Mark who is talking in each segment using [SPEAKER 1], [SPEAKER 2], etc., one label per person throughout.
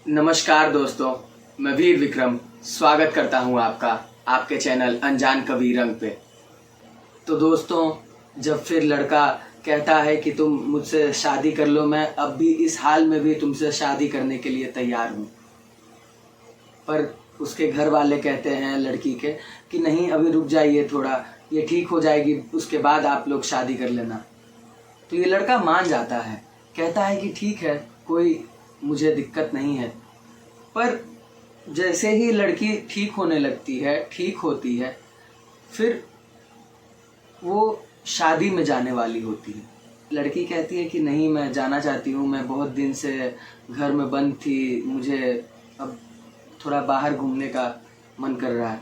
[SPEAKER 1] नमस्कार दोस्तों, मैं वीर विक्रम स्वागत करता हूं आपका आपके चैनल अनजान कवि रंग पे। तो दोस्तों, जब फिर लड़का कहता है कि तुम मुझसे शादी कर लो, मैं अब भी इस हाल में भी तुमसे शादी करने के लिए तैयार हूं, पर उसके घर वाले कहते हैं लड़की के कि नहीं, अभी रुक जाइए थोड़ा, ये ठीक हो जाएगी, उसके बाद आप लोग शादी कर लेना। तो ये लड़का मान जाता है, कहता है कि ठीक है, कोई मुझे दिक्कत नहीं है। पर जैसे ही लड़की ठीक होने लगती है, ठीक होती है, फिर वो शादी में जाने वाली होती है। लड़की कहती है कि नहीं, मैं जाना चाहती हूँ, मैं बहुत दिन से घर में बंद थी, मुझे अब थोड़ा बाहर घूमने का मन कर रहा है।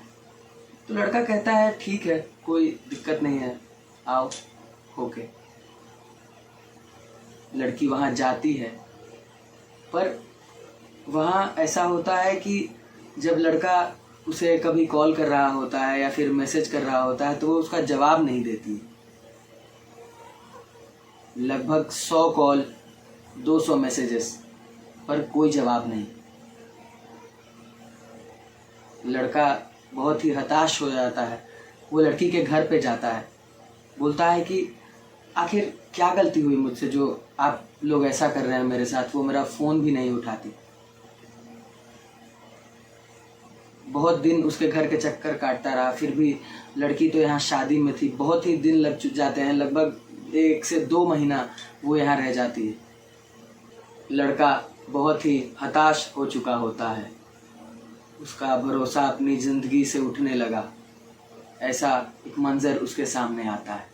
[SPEAKER 1] तो लड़का कहता है ठीक है, कोई दिक्कत नहीं है, आओ। ओके, लड़की वहाँ जाती है, पर वहाँ ऐसा होता है कि जब लड़का उसे कभी कॉल कर रहा होता है या फिर मैसेज कर रहा होता है तो वो उसका जवाब नहीं देती। लगभग 100 कॉल, 200 मैसेजेस, पर कोई जवाब नहीं। लड़का बहुत ही हताश हो जाता है। वो लड़की के घर पे जाता है, बोलता है कि आखिर क्या गलती हुई मुझसे जो आप लोग ऐसा कर रहे हैं मेरे साथ। वो मेरा फ़ोन भी नहीं उठाती। बहुत दिन उसके घर के चक्कर काटता रहा, फिर भी लड़की तो यहाँ शादी में थी। बहुत ही दिन लग जाते हैं, लगभग 1 से 2 महीना वो यहाँ रह जाती है। लड़का बहुत ही हताश हो चुका होता है, उसका भरोसा अपनी ज़िंदगी से उठने लगा। ऐसा एक मंजर उसके सामने आता है,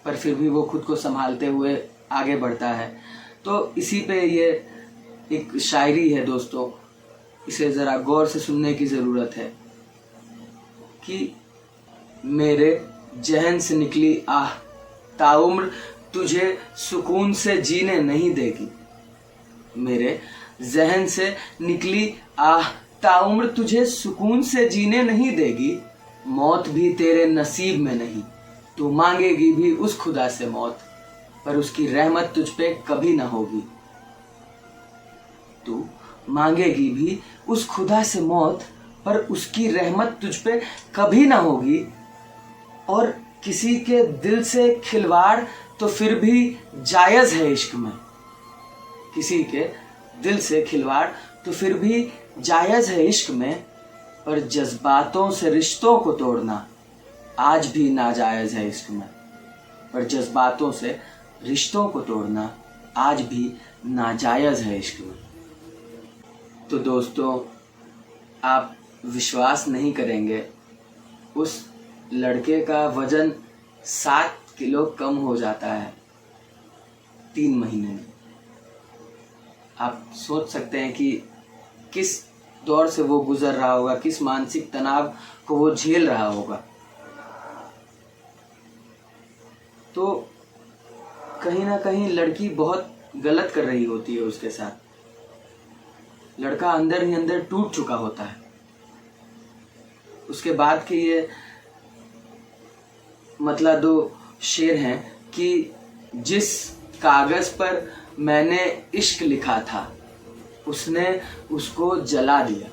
[SPEAKER 1] पर फिर भी वो खुद को संभालते हुए आगे बढ़ता है। तो इसी पे ये एक शायरी है दोस्तों, इसे ज़रा गौर से सुनने की ज़रूरत है कि मेरे जहन से निकली आह ताउम्र तुझे सुकून से जीने नहीं देगी। मेरे जहन से निकली आह ताउम्र तुझे सुकून से जीने नहीं देगी। मौत भी तेरे नसीब में नहीं, तू मांगेगी भी उस खुदा से मौत, पर उसकी रहमत तुझ पे कभी ना होगी। तू मांगेगी भी उस खुदा से मौत, पर उसकी रहमत तुझ पे कभी ना होगी। और किसी के दिल से खिलवाड़ तो फिर भी जायज़ है इश्क में। किसी के दिल से खिलवाड़ तो फिर भी जायज़ है इश्क में, पर जज्बातों से रिश्तों को तोड़ना आज भी नाजायज़ है इश्क में। पर जज्बातों से रिश्तों को तोड़ना आज भी नाजायज़ है इश्क में। तो दोस्तों, आप विश्वास नहीं करेंगे, उस लड़के का वज़न 7 किलो कम हो जाता है 3 महीने में। आप सोच सकते हैं कि किस दौर से वो गुज़र रहा होगा, किस मानसिक तनाव को वो झेल रहा होगा। तो कहीं ना कहीं लड़की बहुत गलत कर रही होती है उसके साथ। लड़का अंदर ही अंदर टूट चुका होता है। उसके बाद के ये मतलब 2 शेर हैं कि जिस कागज़ पर मैंने इश्क लिखा था उसने उसको जला दिया।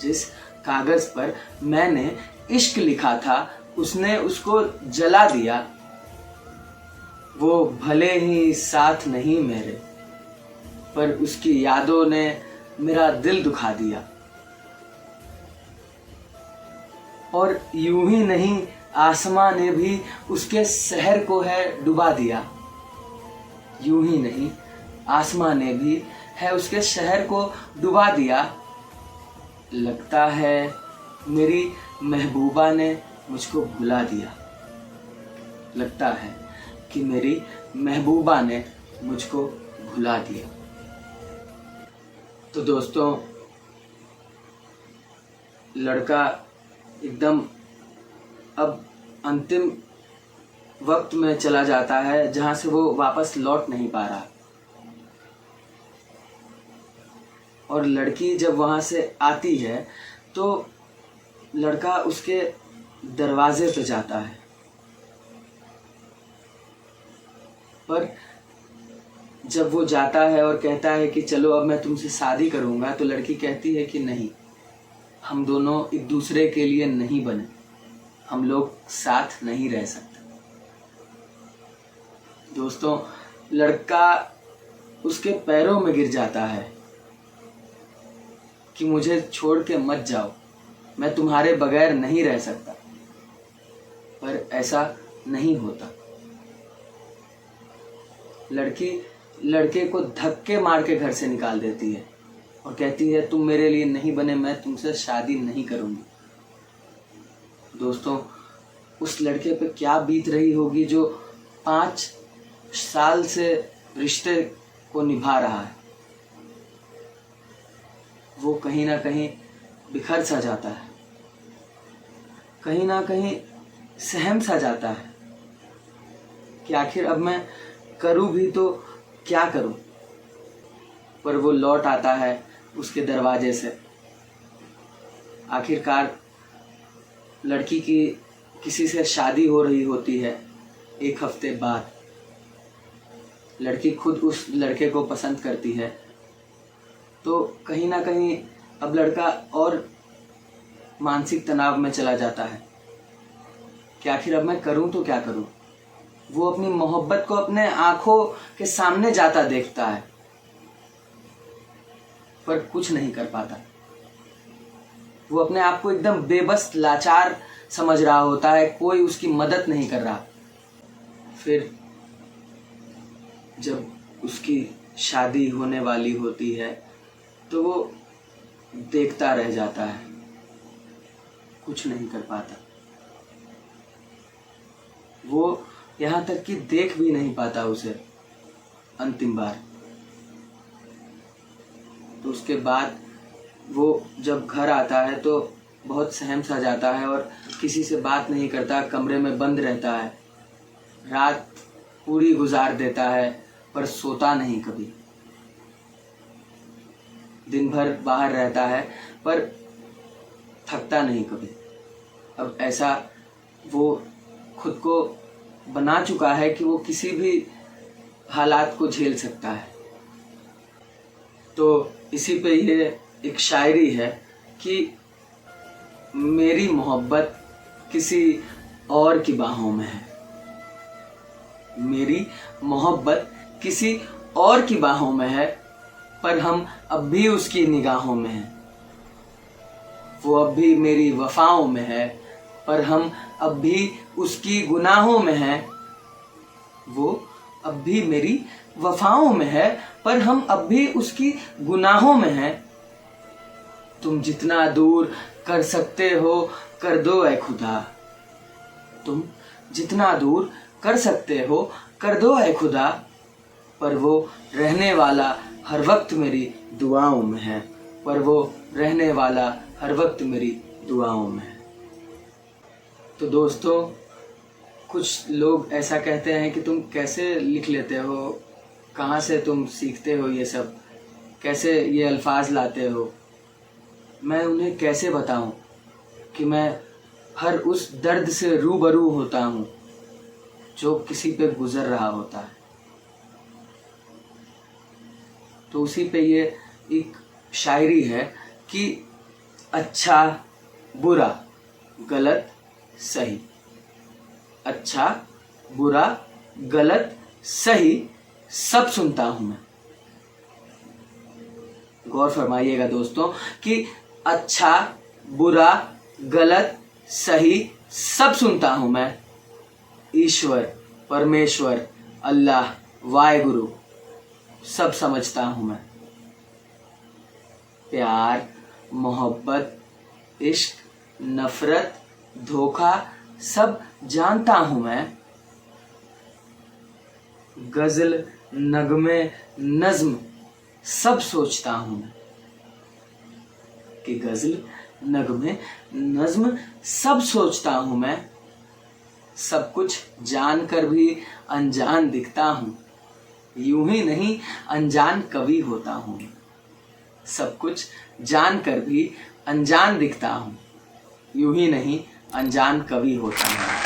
[SPEAKER 1] जिस कागज़ पर मैंने इश्क लिखा था उसने उसको जला दिया। वो भले ही साथ नहीं मेरे, पर उसकी यादों ने मेरा दिल दुखा दिया। और यूं ही नहीं, आसमां ने भी उसके शहर को है डुबा दिया। यूं ही नहीं, आसमां ने भी है उसके शहर को डुबा दिया। लगता है मेरी महबूबा ने मुझको भुला दिया। लगता है कि मेरी महबूबा ने मुझको भुला दिया। तो दोस्तों, लड़का एकदम अब अंतिम वक्त में चला जाता है जहाँ से वो वापस लौट नहीं पा रहा। और लड़की जब वहाँ से आती है तो लड़का उसके दरवाजे पे जाता है, पर जब वो जाता है और कहता है कि चलो अब मैं तुमसे शादी करूँगा, तो लड़की कहती है कि नहीं, हम दोनों एक दूसरे के लिए नहीं बने, हम लोग साथ नहीं रह सकते। दोस्तों, लड़का उसके पैरों में गिर जाता है कि मुझे छोड़ के मत जाओ, मैं तुम्हारे बगैर नहीं रह सकता। पर ऐसा नहीं होता। लड़की लड़के को धक्के मार के घर से निकाल देती है और कहती है तुम मेरे लिए नहीं बने, मैं तुमसे शादी नहीं करूँगी। दोस्तों, उस लड़के पे क्या बीत रही होगी जो 5 साल से रिश्ते को निभा रहा है। वो कहीं ना कहीं बिखर सा जाता है, कहीं ना कहीं सहम सा जाता है कि आखिर अब मैं करूं भी तो क्या करूं। पर वो लौट आता है उसके दरवाजे से। आखिरकार लड़की की किसी से शादी हो रही होती है। 1 हफ्ते बाद लड़की खुद उस लड़के को पसंद करती है। तो कहीं ना कहीं अब लड़का और मानसिक तनाव में चला जाता है कि आखिर अब मैं करूं तो क्या करूं। वो अपनी मोहब्बत को अपने आंखों के सामने जाता देखता है, पर कुछ नहीं कर पाता। वो अपने आप को एकदम बेबस लाचार समझ रहा होता है, कोई उसकी मदद नहीं कर रहा। फिर जब उसकी शादी होने वाली होती है तो वो देखता रह जाता है, कुछ नहीं कर पाता। वो यहाँ तक कि देख भी नहीं पाता उसे अंतिम बार। तो उसके बाद वो जब घर आता है तो बहुत सहम सा जाता है और किसी से बात नहीं करता, कमरे में बंद रहता है, रात पूरी गुजार देता है, पर सोता नहीं कभी। दिन भर बाहर रहता है पर थकता नहीं कभी। अब ऐसा वो खुद को बना चुका है कि वो किसी भी हालात को झेल सकता है। तो इसी पे ये एक शायरी है कि मेरी मोहब्बत किसी और की बाहों में है, मेरी मोहब्बत किसी और की बाहों में है, पर हम अब भी उसकी निगाहों में हैं। वो अब भी मेरी वफाओं में है, पर हम अब भी उसकी गुनाहों में हैं। वो अब भी मेरी वफाओं में है, पर हम अब भी उसकी गुनाहों में हैं। तुम जितना दूर कर सकते हो कर दो ऐ खुदा, तुम जितना दूर कर सकते हो कर दो ऐ खुदा, पर वो रहने वाला हर वक्त मेरी दुआओं में है, पर वो रहने वाला हर वक्त मेरी दुआओं में है। तो दोस्तों, कुछ लोग ऐसा कहते हैं कि तुम कैसे लिख लेते हो, कहाँ से तुम सीखते हो ये सब, कैसे ये अल्फाज लाते हो। मैं उन्हें कैसे बताऊं कि मैं हर उस दर्द से रूबरू होता हूं जो किसी पे गुजर रहा होता है। तो उसी पे ये एक शायरी है कि अच्छा बुरा गलत सही, अच्छा बुरा गलत सही सब सुनता हूं मैं। गौर फरमाइएगा दोस्तों कि अच्छा बुरा गलत सही सब सुनता हूं मैं। ईश्वर परमेश्वर अल्लाह वाहेगुरु सब समझता हूं मैं। प्यार मोहब्बत इश्क नफरत धोखा सब जानता हूं मैं। गजल नगमे नज्म सब सोचता हूं मैं। कि गजल नगमे नज्म सब सोचता हूं मैं। सब कुछ जानकर भी अनजान दिखता हूं, यूं ही नहीं अनजान कवि होता हूं। सब कुछ जानकर भी अनजान दिखता हूं, यूं ही नहीं अनजान कवि होता हूं।